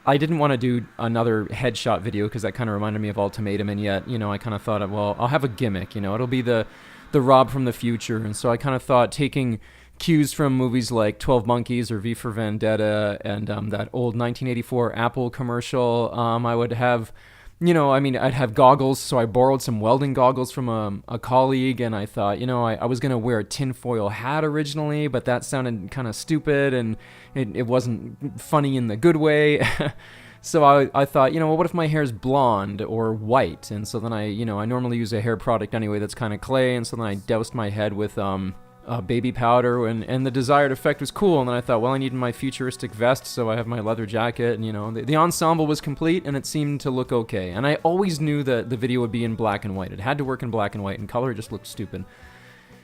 I didn't want to do another headshot video because that kind of reminded me of Ultimatum, and yet, I kind of thought, well, I'll have a gimmick, it'll be the Rob from the future, and so I kind of thought taking cues from movies like 12 Monkeys or V for Vendetta and that old 1984 Apple commercial, I would have I'd have goggles, so I borrowed some welding goggles from a colleague, and I thought, I was going to wear a tinfoil hat originally, but that sounded kind of stupid, and it wasn't funny in the good way. So I thought, well, what if my hair is blonde or white? And so then I normally use a hair product anyway that's kind of clay, and so then I doused my head with baby powder, and the desired effect was cool. And then I thought, well, I need my futuristic vest, so I have my leather jacket, and the ensemble was complete, and it seemed to look okay. And I always knew that the video would be in black and white. It had to work in black and white, and color just looked stupid.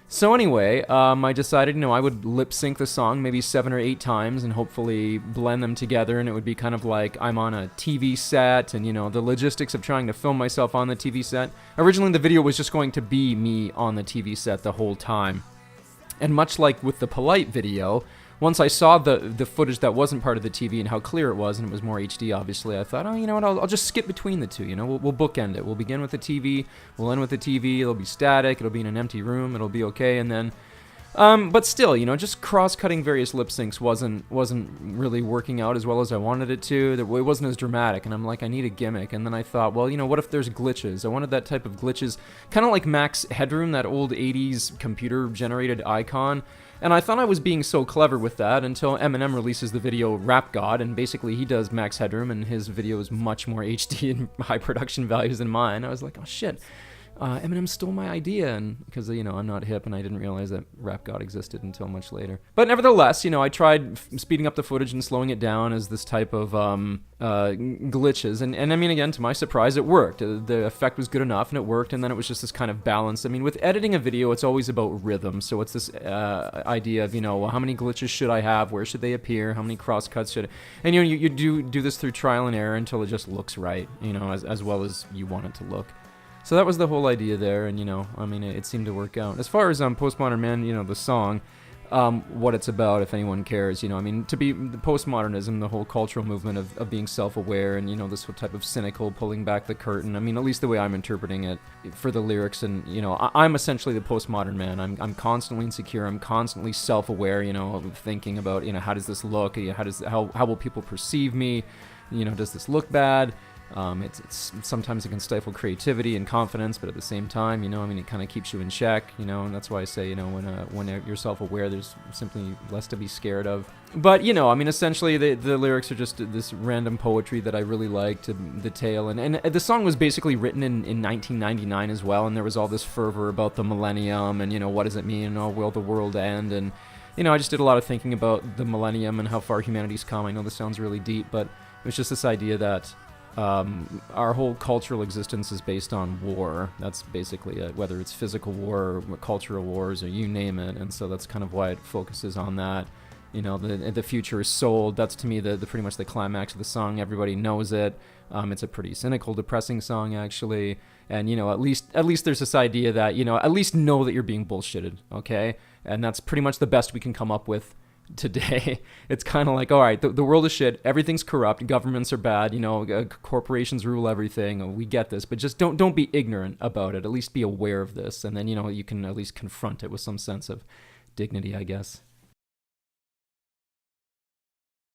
So anyway, I decided, I would lip sync the song maybe 7 or 8 times and hopefully blend them together, and it would be kind of like I'm on a TV set, and the logistics of trying to film myself on the TV set. Originally, the video was just going to be me on the TV set the whole time. And much like with the Polite video, once I saw the footage that wasn't part of the TV and how clear it was, and it was more HD, obviously, I thought, oh, you know what, I'll just skip between the two, we'll bookend it. We'll begin with the TV, we'll end with the TV, it'll be static, it'll be in an empty room, it'll be okay, and then... but still, just cross-cutting various lip syncs wasn't really working out as well as I wanted it to. It wasn't as dramatic, and I'm like, I need a gimmick. And then I thought, well, what if there's glitches? I wanted that type of glitches, kind of like Max Headroom, that old 80s computer-generated icon. And I thought I was being so clever with that until Eminem releases the video Rap God, and basically he does Max Headroom, and his video is much more HD and high production values than mine. I was like, oh shit. Eminem stole my idea, and because I'm not hip, and I didn't realize that Rap God existed until much later. But nevertheless, I tried speeding up the footage and slowing it down as this type of glitches, and I mean, again, to my surprise, it worked. The effect was good enough, and it worked, and then it was just this kind of balance. I mean, with editing a video, it's always about rhythm, so it's this idea of, well, how many glitches should I have? Where should they appear? How many crosscuts should... And, you do this through trial and error until it just looks right, as well as you want it to look. So that was the whole idea there, and it seemed to work out. As far as Postmodern Man, the song, what it's about, if anyone cares, to be the postmodernism, the whole cultural movement of being self-aware, and this type of cynical pulling back the curtain. I mean, at least the way I'm interpreting it for the lyrics, and I'm essentially the postmodern man. I'm constantly insecure. I'm constantly self-aware. Thinking about how does this look? How will people perceive me? Does this look bad? It's sometimes it can stifle creativity and confidence, but at the same time, it kind of keeps you in check, and that's why I say, when you're self-aware, there's simply less to be scared of. But, essentially the lyrics are just this random poetry that I really liked, the tale, and the song was basically written in 1999 as well, and there was all this fervor about the millennium, and, what does it mean, will the world end, and, I just did a lot of thinking about the millennium and how far humanity's come. I know this sounds really deep, but it was just this idea that our whole cultural existence is based on war. That's basically it, whether it's physical war or cultural wars or you name it. And so that's kind of why it focuses on that. The future is sold. That's to me the pretty much the climax of the song. Everybody knows it. It's a pretty cynical, depressing song actually. And at least there's this idea that at least know that you're being bullshitted. Okay, and that's pretty much the best we can come up with today. It's kind of like, all right, the world is shit, everything's corrupt, governments are bad, corporations rule everything, we get this, but just don't be ignorant about it, at least be aware of this, and then you can at least confront it with some sense of dignity, I guess.